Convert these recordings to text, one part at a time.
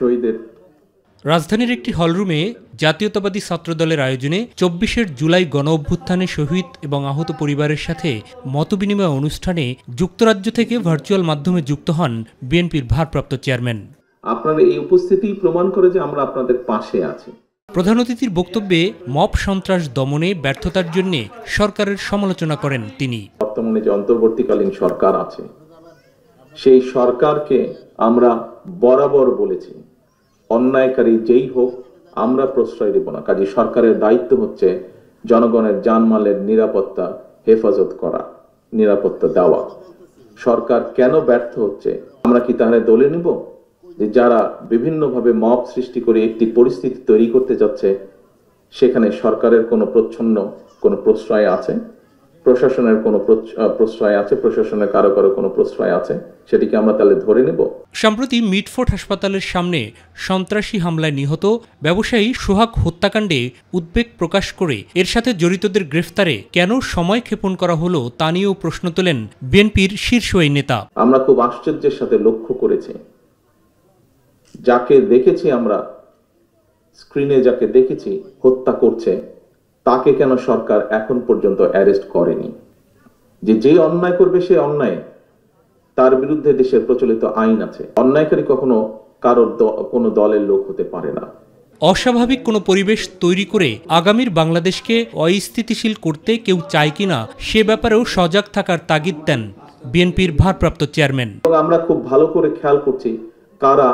শহীদের। রাজধানীর একটি হলরুমে জাতীয়তাবাদী ছাত্রদলের আয়োজনে ২৪ জুলাই গণ অভ্যুত্থানে শহীদ এবং আহত পরিবারের সাথে মতবিনিময় অনুষ্ঠানে যুক্তরাজ্য থেকে ভার্চুয়াল মাধ্যমে যুক্ত হন বিএনপির ভারপ্রাপ্ত চেয়ারম্যান। আপনাদের এই উপস্থিতি প্রমাণ করে যে আমরা আপনাদের পাশে আছি। প্রধান অতিথির বক্তব্যে মব সন্ত্রাস দমনে ব্যর্থতার জন্য সরকারের সমালোচনা করেন তিনি। বর্তমানে যে অন্তর্বর্তীকালীন সরকার আছে, সেই সরকারকে আমরা বরাবর বলেছি অন্যায়কারী যেই হোক আমরা প্রশ্রয় দেব না। কাজে সরকারের দায়িত্ব হচ্ছে জনগণের জানমালের নিরাপত্তা হেফাজত করা, নিরাপত্তা দেওয়া। সরকার কেন ব্যর্থ হচ্ছে আমরা কি তাহলে দলে নেব যে যারা বিভিন্নভাবে মব সৃষ্টি করে একটি পরিস্থিতি তৈরি করতে যাচ্ছে সেখানে সরকারের কোনো কোনো প্রশ্রয় আছে, প্রশাসনের কোনো প্রশ্রয় আছে, প্রশাসনের কারো কোনো প্রশ্রয় আছে, সেটিকে আমরা তাহলে ধরে নেব? সম্প্রতি মিটফোর্ড হাসপাতালের সামনে সন্ত্রাসী হামলায় নিহত ব্যবসায়ী সোহাগ হত্যাকাণ্ডে উদ্বেগ প্রকাশ করে এর সাথে জড়িতদের গ্রেফতারে কেন সময় ক্ষেপণ করা হলো তা নিয়েও প্রশ্ন তোলেন বিএনপির শীর্ষ এই নেতা। আমরা খুব আশ্চর্যের সাথে লক্ষ্য করেছি, যাকে দেখেছি আমরা স্ক্রিনে, যাকে দেখেছি হত্যা করছে, তাকে কেন সরকার এখন পর্যন্ত অ্যারেস্ট করেনি? যে অন্যায় করবে সে অন্যায়, তার বিরুদ্ধে দেশের প্রচলিত আইন আছে। অন্যায়কারী কখনো কোনো দলের লোক হতে পারে না। অস্বাভাবিক কোনো পরিবেশ তৈরি করে আগামীর বাংলাদেশকে অস্থিতিশীল করতে কেউ চায় কিনা সে ব্যাপারেও সজাগ থাকার তাগিদ দেন বিএনপির ভারপ্রাপ্ত চেয়ারম্যান। আমরা খুব ভালো করে খেয়াল করছি কারা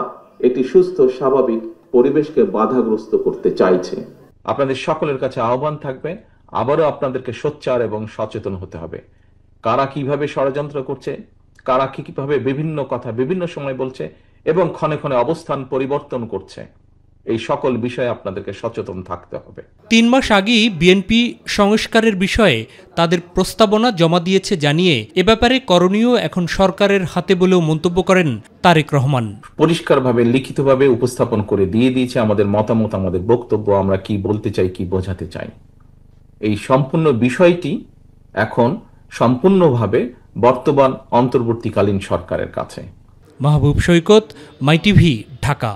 একটি সুস্থ স্বাভাবিক পরিবেশকে বাধাগ্রস্ত করতে চাইছে। আপনাদের সকলের কাছে আহ্বান থাকবে, আবারও আপনাদেরকে সোচ্চার এবং সচেতন হতে হবে। কারা কিভাবে ষড়যন্ত্র করছে, কারা কিভাবে বিভিন্ন কথা বিভিন্ন সময় বলছে এবং ক্ষণে ক্ষণে অবস্থান পরিবর্তন করছে, এই সকল বিষয়ে আপনাদেরকে সচেতন থাকতে হবে। ৩ মাস আগেই বিএনপি সংস্কারের বিষয়ে তাদের প্রস্তাবনা জমা দিয়েছে জানিয়ে এ ব্যাপারে করণীয় এখন সরকারের হাতে বলেও মন্তব্য করেন তারেক রহমান। পরিষ্কারভাবে লিখিতভাবে উপস্থাপন করে দিয়ে দিয়েছে আমাদের মতামত, আমাদের বক্তব্য, আমরা কি বলতে চাই, কি বোঝাতে চাই। এই সম্পূর্ণ বিষয়টি এখন সম্পূর্ণভাবে বর্তমান অন্তর্বর্তীকালীন সরকারের কাছে। মাহবুব সৈকত, মাই টিভি, ঢাকা।